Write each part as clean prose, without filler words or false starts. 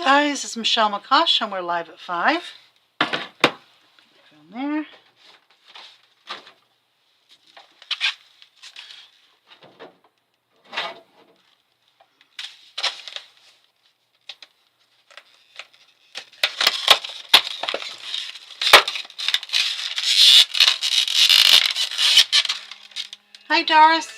Guys, it's Michelle McCosh and we're live at 5. Down there. Hi, Doris.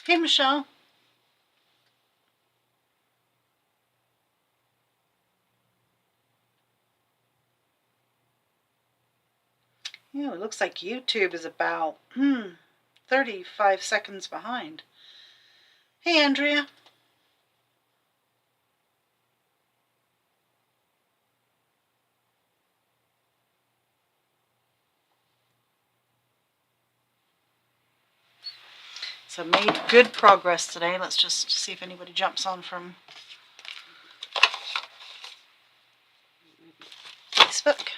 Hey, Michelle. Yeah, it looks like YouTube is about 35 seconds behind. Hey, Andrea. So made good progress today. Let's just see if anybody jumps on from Facebook.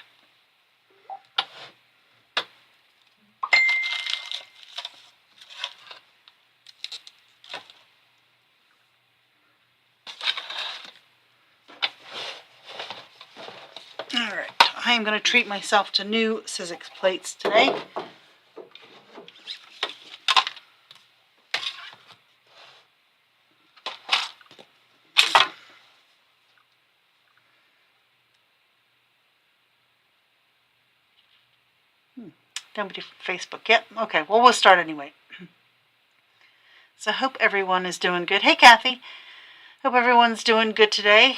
Alright, I am going to treat myself to new Sizzix plates today. Nobody from Facebook yet? Okay, well, we'll start anyway. So I hope everyone is doing good. Hey, Kathy. Hope everyone's doing good today.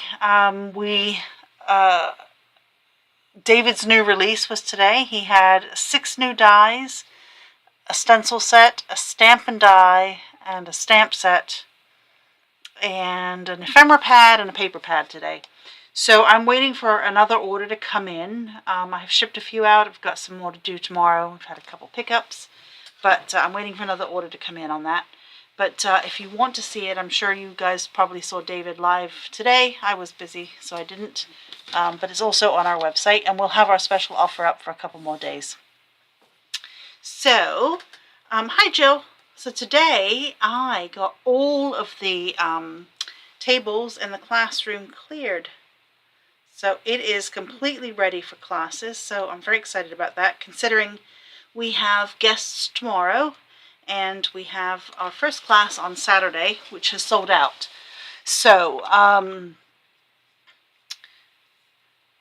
David's new release was today. He had 6 new dies, a stencil set, a stamp and die, and a stamp set, and an ephemera pad and a paper pad today. So I'm waiting for another order to come in. I've shipped a few out. I've got some more to do tomorrow. I've had a couple pickups, but I'm waiting for another order to come in on that. But if you want to see it, I'm sure you guys probably saw David live today. I was busy, so I didn't. But it's also on our website, and we'll have our special offer up for a couple more days. So, hi, Jill. So today I got all of the tables in the classroom cleared. So it is completely ready for classes, so I'm very excited about that, considering we have guests tomorrow, and we have our first class on Saturday, which has sold out. So,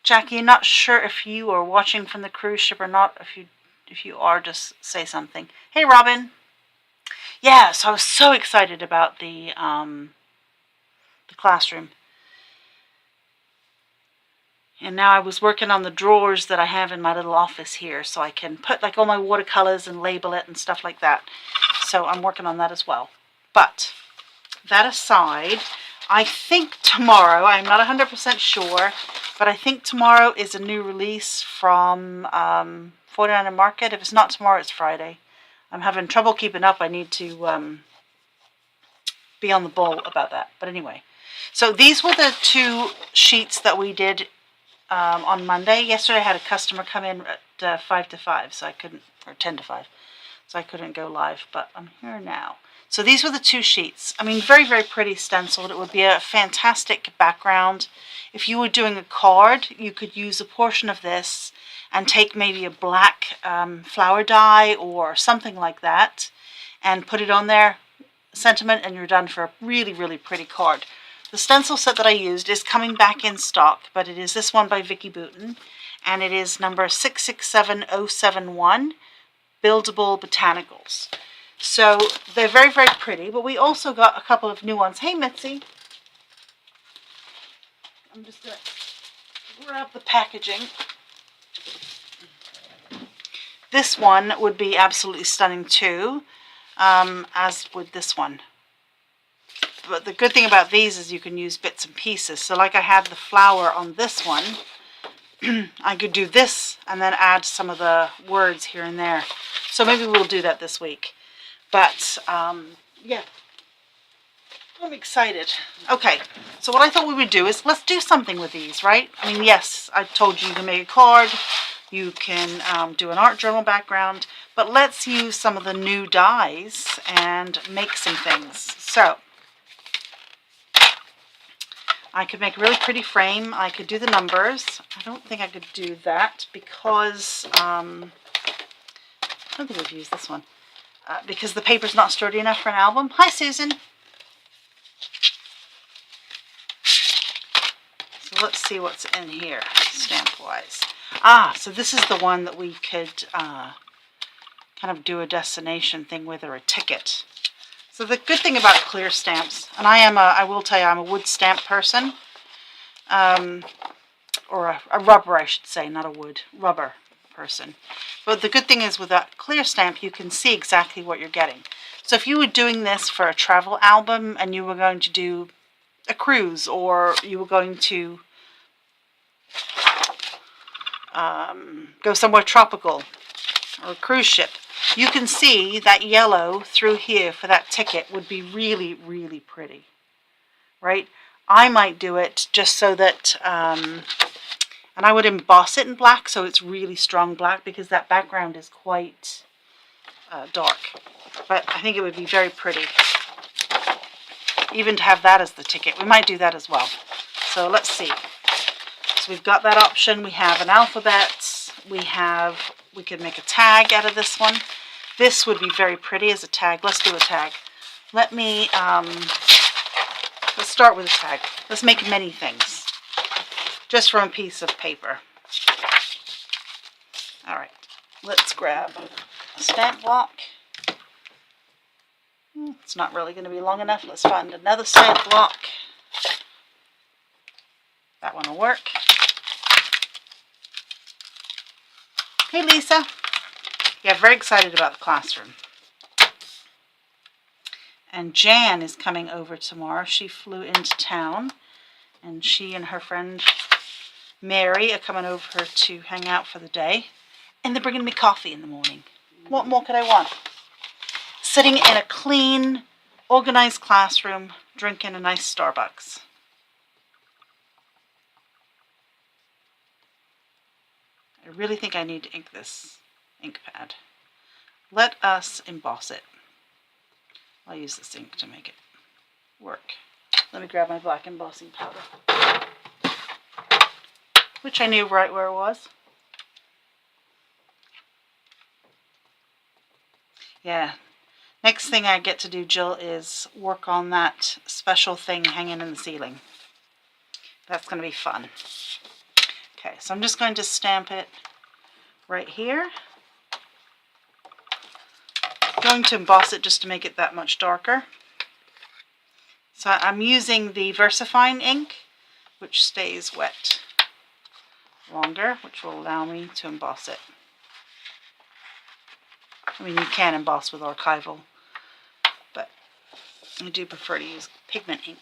Jackie, not sure if you are watching from the cruise ship or not. If you are, just say something. Hey, Robin. Yeah, so I was so excited about the classroom. And now I was working on the drawers that I have in my little office here, so I can put like all my watercolors and label it and stuff like that. So I'm working on that as well. But that aside, I think tomorrow, I'm not 100% sure, but I think tomorrow is a new release from 49er Market. If it's not tomorrow, it's Friday. I'm having trouble keeping up. I need to be on the ball about that. But anyway, so these were the 2 sheets that we did on Monday. Yesterday I had a customer come in at 5 to 5, so I couldn't, or 10 to 5, so I couldn't go live, but I'm here now. So these were the 2 sheets. I mean, very, very pretty stenciled. It would be a fantastic background. If you were doing a card, you could use a portion of this and take maybe a black flower die or something like that and put it on there, sentiment, and you're done for a really, really pretty card. The stencil set that I used is coming back in stock, but it is this one by Vicki Boutin, and it is number 667071, Buildable Botanicals. So they're very, very pretty, but we also got a couple of new ones. Hey, Mitzi. I'm just going to grab the packaging. This one would be absolutely stunning too, as would this one. But the good thing about these is you can use bits and pieces. So like I had the flower on this one, I could do this and then add some of the words here and there. So maybe we'll do that this week. But yeah. I'm excited. Okay, so what I thought we would do is let's do something with these, right? I mean, yes, I told you you can make a card, you can do an art journal background, but let's use some of the new dies and make some things. So, I could make a really pretty frame. I could do the numbers. I don't think I could do that because, I don't think we've used this one, because the paper's not sturdy enough for an album. Hi, Susan. So let's see what's in here, stamp-wise. So this is the one that we could kind of do a destination thing with, or a ticket. So the good thing about clear stamps, and I will tell you, I'm a wood stamp person, or a rubber, I should say, not a wood, rubber person. But the good thing is with that clear stamp, you can see exactly what you're getting. So if you were doing this for a travel album and you were going to do a cruise, or you were going to go somewhere tropical, or a cruise ship, you can see that yellow through here for that ticket would be really, really pretty, right? I might do it just so that, and I would emboss it in black so it's really strong black, because that background is quite dark. But I think it would be very pretty, even to have that as the ticket. We might do that as well. So let's see. So we've got that option. We have an alphabet. We could make a tag out of this one. This would be very pretty as a tag. Let's do a tag. Let's start with a tag. Let's make many things, just from a piece of paper. All right, let's grab a stamp block. It's not really going to be long enough. Let's find another stamp block. That one will work. Hey, Lisa. Yeah, very excited about the classroom. And Jan is coming over tomorrow. She flew into town, and she and her friend Mary are coming over to hang out for the day. And they're bringing me coffee in the morning. What more could I want? Sitting in a clean, organized classroom, drinking a nice Starbucks. I really think I need to ink this ink pad. Let us emboss it. I'll use this ink to make it work. Let me grab my black embossing powder, which I knew right where it was. Yeah. Next thing I get to do, Jill, is work on that special thing hanging in the ceiling. That's going to be fun. Okay, so I'm just going to stamp it right here. I'm going to emboss it just to make it that much darker. So I'm using the VersaFine ink, which stays wet longer, which will allow me to emboss it. I mean, you can emboss with archival, but I do prefer to use pigment ink.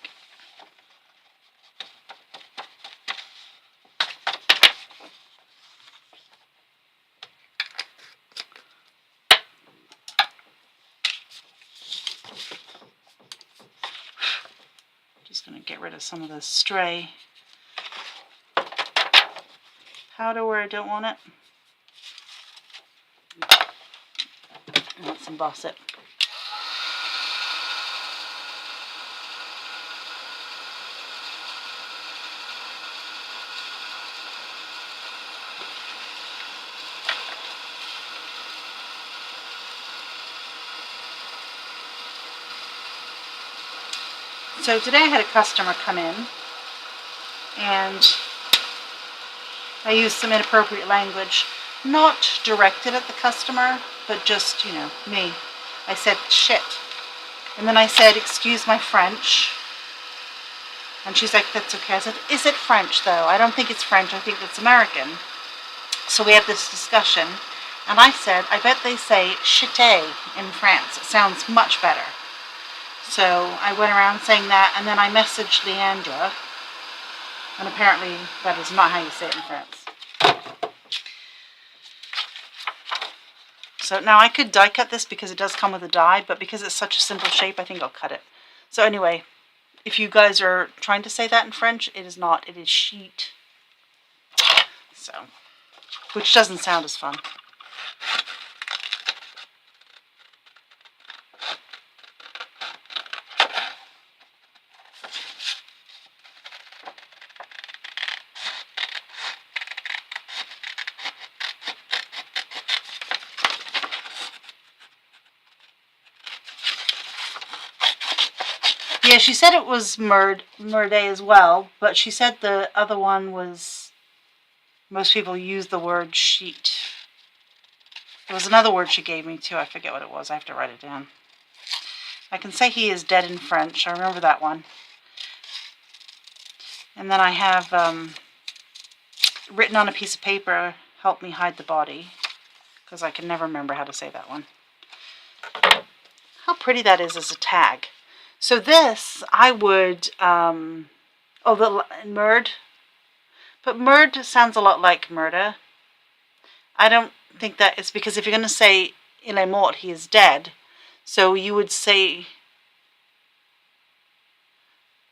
Just going to get rid of some of the stray powder where I don't want it. And let's emboss it. So today I had a customer come in, and I used some inappropriate language, not directed at the customer, but just, me. I said, shit. And then I said, excuse my French. And she's like, that's okay. I said, is it French, though? I don't think it's French. I think it's American. So we had this discussion, and I said, I bet they say chité in France. It sounds much better. So I went around saying that, and then I messaged Leandra, and apparently that is not how you say it in France. So now I could die cut this because it does come with a die, but because it's such a simple shape, I think I'll cut it. So anyway, if you guys are trying to say that in French, it is not. It is sheet. So, which doesn't sound as fun. Yeah, she said it was Merde as well, but she said the other one was, most people use the word sheet. There was another word she gave me too. I forget what it was. I have to write it down. I can say he is dead in French. I remember that one. And then I have written on a piece of paper, help me hide the body, because I can never remember how to say that one. How pretty that is as a tag. So this, I would, oh, the Merde. But Merde sounds a lot like murder. I don't think that it's because if you're going to say il est mort, he is dead. So you would say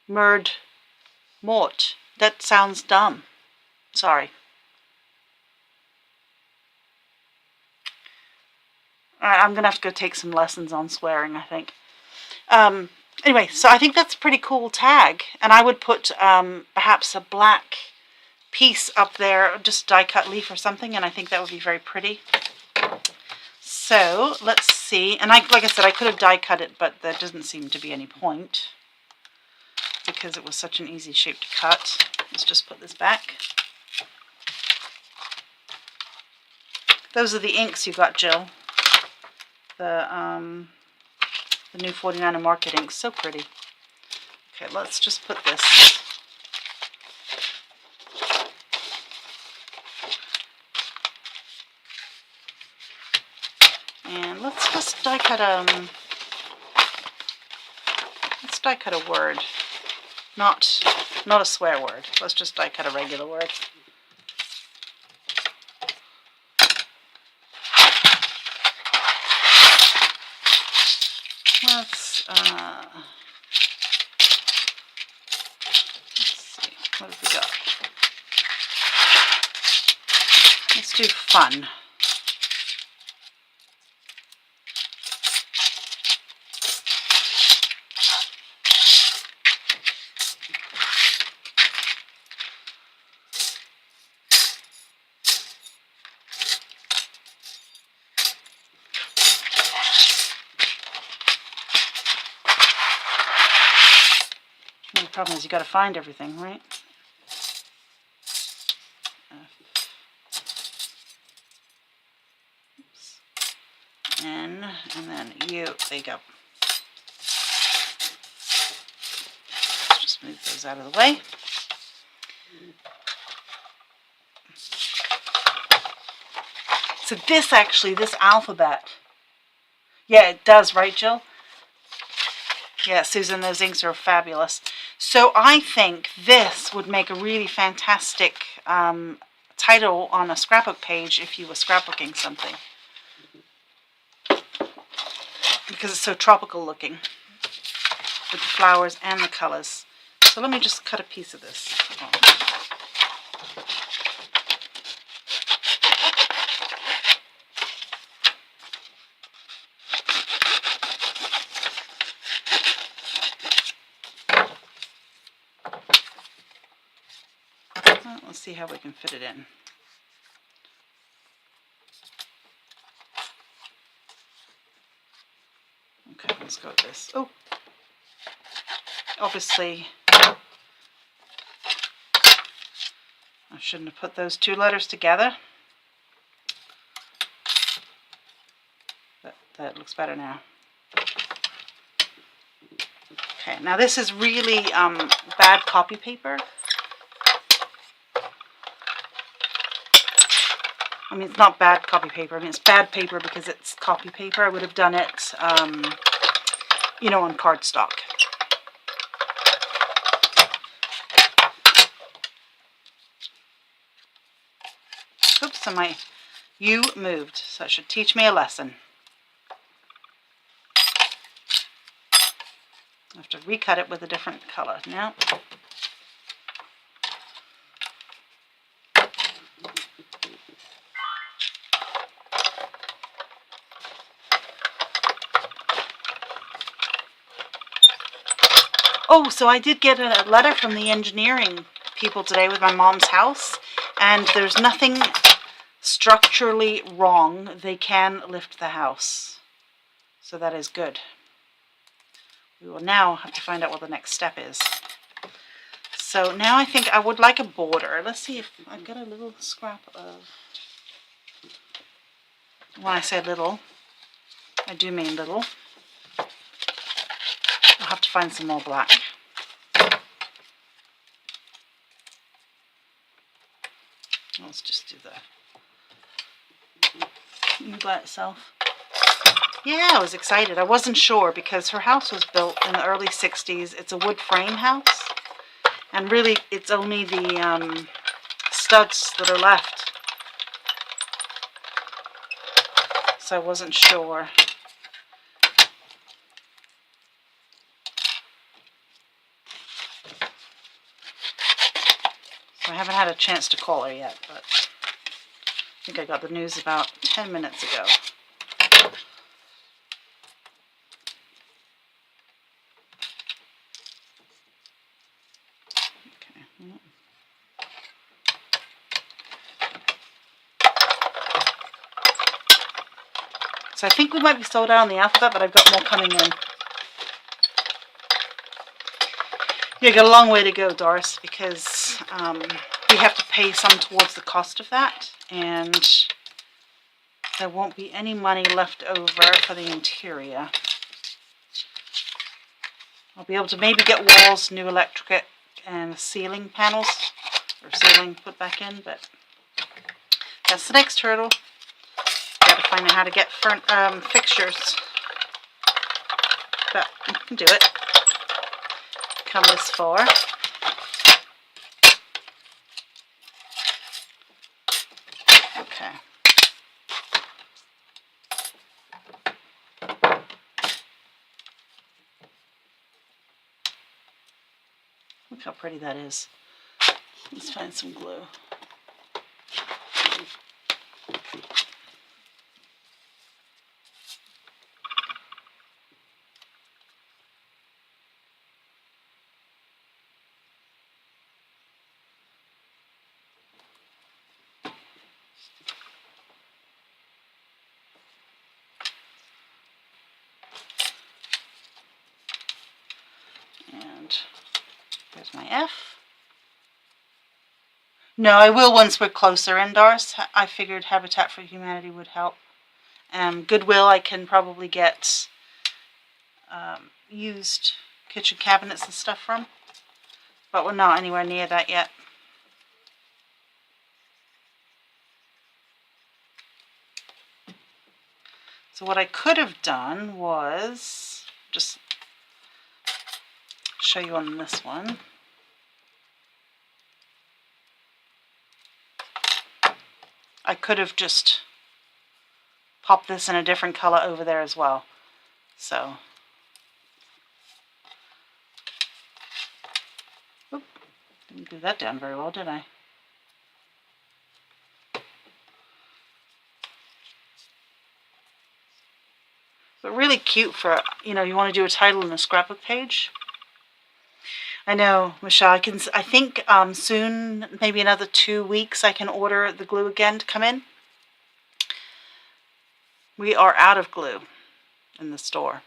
Merde mort. That sounds dumb. Sorry. Alright, I'm going to have to go take some lessons on swearing, I think. Anyway, so I think that's a pretty cool tag. And I would put perhaps a black piece up there, just die cut leaf or something, and I think that would be very pretty. So let's see. And like I said, I could have die cut it, but there doesn't seem to be any point because it was such an easy shape to cut. Let's just put this back. Those are the inks you got, Jill. The new 49er Market ink, so pretty. Okay, let's just put this. And let's just die cut a word, not a swear word. Let's just die cut a regular word. Let's see, what have we got? Let's do fun. The problem is you got to find everything, right? Oops. N, and then U. There you go. Let's just move those out of the way. So this actually, this alphabet, yeah, it does, right, Jill? Yeah, Susan, those inks are fabulous. So I think this would make a really fantastic title on a scrapbook page if you were scrapbooking something. Because it's so tropical looking with the flowers and the colors. So let me just cut a piece of this off. Let's see how we can fit it in. Okay, let's go with this. Oh, obviously, I shouldn't have put those two letters together. That looks better now. Okay, now this is really bad copy paper. I mean, it's not bad copy paper. I mean, it's bad paper because it's copy paper. I would have done it, you know, on cardstock. Oops, and my U moved, so it should teach me a lesson. I have to recut it with a different color now. Oh, so I did get a letter from the engineering people today with my mom's house, and there's nothing structurally wrong. They can lift the house, so that is good. We will now have to find out what the next step is. So now I think I would like a border. Let's see if I've got a little scrap of... When I say little, I do mean little. I'll have to find some more black. Let's just do the by itself. Yeah, I was excited. I wasn't sure because her house was built in the early 60s. It's a wood frame house. And really, it's only the studs that are left. So I wasn't sure. So I haven't had a chance to call her yet, but I think I got the news about 10 minutes ago. So I think we might be sold out on the alphabet, but I've got more coming in. You got a long way to go, Doris, because we have to pay some towards the cost of that, and there won't be any money left over for the interior. I'll be able to maybe get walls, new electric, and ceiling panels, or ceiling put back in, but that's the next hurdle. Got to find out how to get fixtures, but I can do it. Come this far. Okay. Look how pretty that is. Let's find some glue. And there's my F. No, I will once we're closer in, Doris. I figured Habitat for Humanity would help. Goodwill I can probably get used kitchen cabinets and stuff from. But we're not anywhere near that yet. So what I could have done was just show you on this one. I could have just popped this in a different color over there as well. So, oop, didn't do that down very well, did I? But really cute for, you know, you want to do a title and a scrapbook page. I know, Michelle, I think soon, maybe another 2 weeks, I can order the glue again to come in. We are out of glue in the store,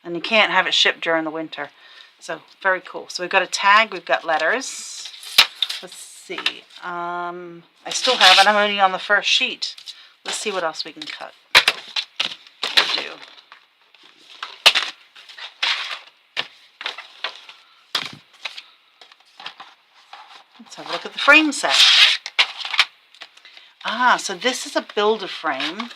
and you can't have it shipped during the winter. So, very cool. So we've got a tag, we've got letters. Let's see. I still have, and I'm only on the first sheet. Let's see what else we can cut. We'll do. Let's have a look at the frame set. Ah, so this is a builder frame.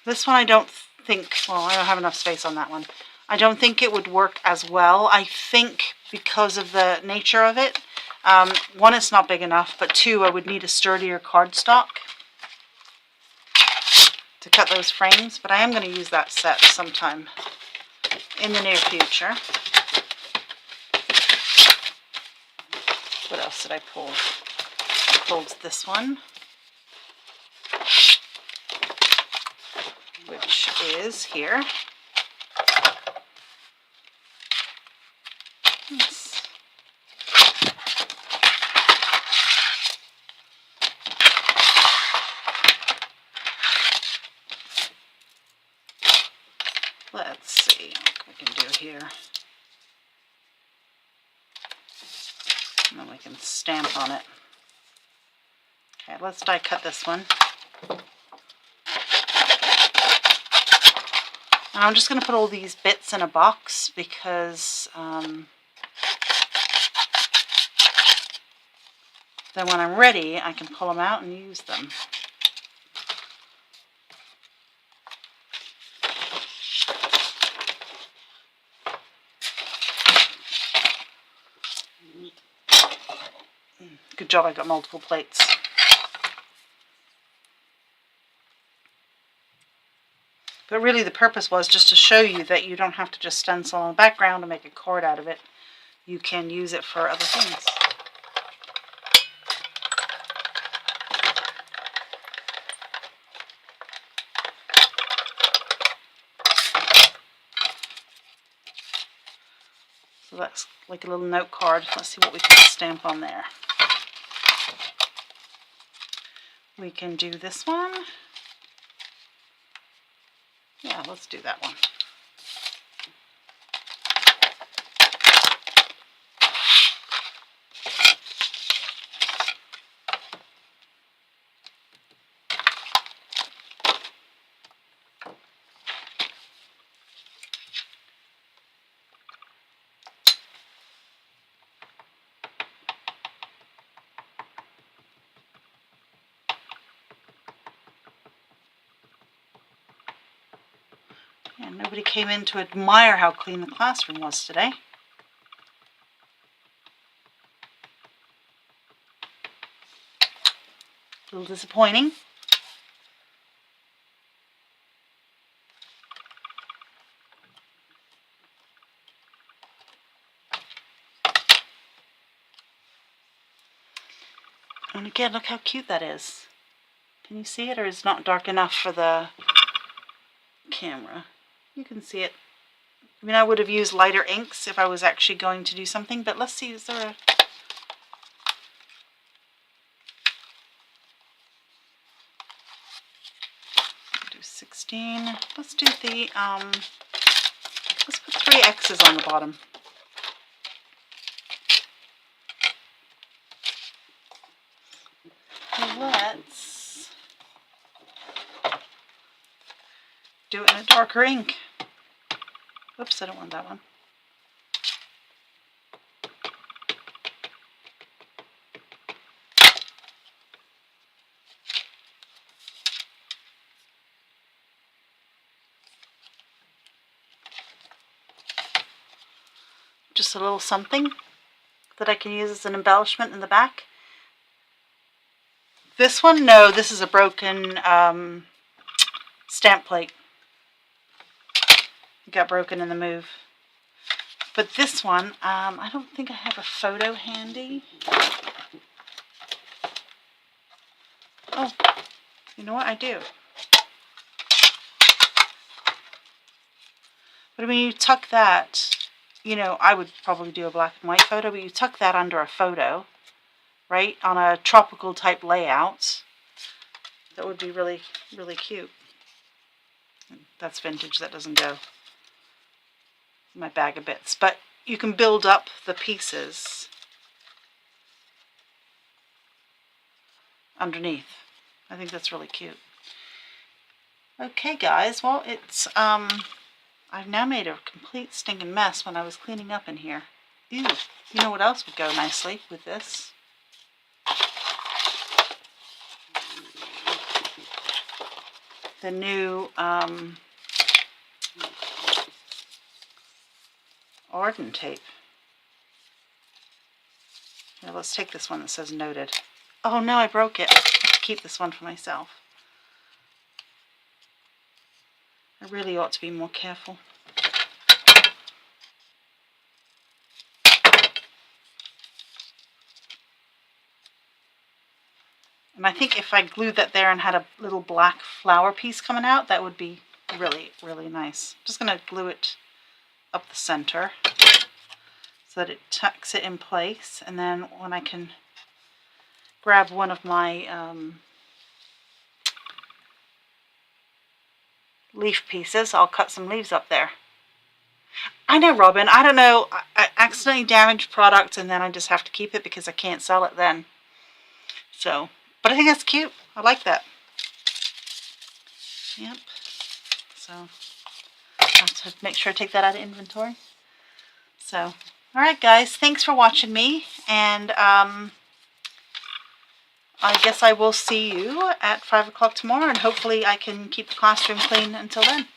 This one I don't think, well, I don't have enough space on that one. I don't think it would work as well. I think because of the nature of it, one, it's not big enough, but two, I would need a sturdier cardstock. to cut those frames, but I am going to use that set sometime in the near future. What else did I pull? I pulled this one, which is here. Let's see what we can do here. And then we can stamp on it. Okay, let's die cut this one. And I'm just going to put all these bits in a box because then when I'm ready, I can pull them out and use them. Good job, I got multiple plates. But really the purpose was just to show you that you don't have to just stencil on the background and make a card out of it. You can use it for other things. So that's like a little note card. Let's see what we can stamp on there. We can do this one. Yeah, let's do that one. And nobody came in to admire how clean the classroom was today. A little disappointing. And again, look how cute that is. Can you see it, or is it not dark enough for the camera? You can see it. I mean, I would have used lighter inks if I was actually going to do something, but let's see, is there a... do 16. Let's do the, let's put 3 X's on the bottom. Let's do it in a darker ink. Oops, I don't want that one. Just a little something that I can use as an embellishment in the back. This one, no, this is a broken stamp plate. It got broken in the move. But this one, I don't think I have a photo handy. Oh, you know what? I do. But I mean, you tuck that, you know, I would probably do a black and white photo, but you tuck that under a photo, right, on a tropical type layout. That would be really, really cute. That's vintage, that doesn't go in my bag of bits. But you can build up the pieces underneath. I think that's really cute. Okay guys, well it's, I've now made a complete stinking mess when I was cleaning up in here. Ew, you know what else would go nicely with this? The new Arden tape. Here, let's take this one that says noted. Oh no, I broke it. I have to keep this one for myself. I really ought to be more careful. And I think if I glued that there and had a little black flower piece coming out, that would be really, really nice. I'm just going to glue it up the center so that it tucks it in place. And then when I can grab one of my leaf pieces, I'll cut some leaves up there. I know, Robin, I don't know, I accidentally damaged product and then I just have to keep it because I can't sell it then. So, but I think that's cute. I like that. Yep. So, I have to make sure I take that out of inventory. So, alright guys, thanks for watching me, and I guess I will see you at 5 o'clock tomorrow, and hopefully I can keep the classroom clean until then.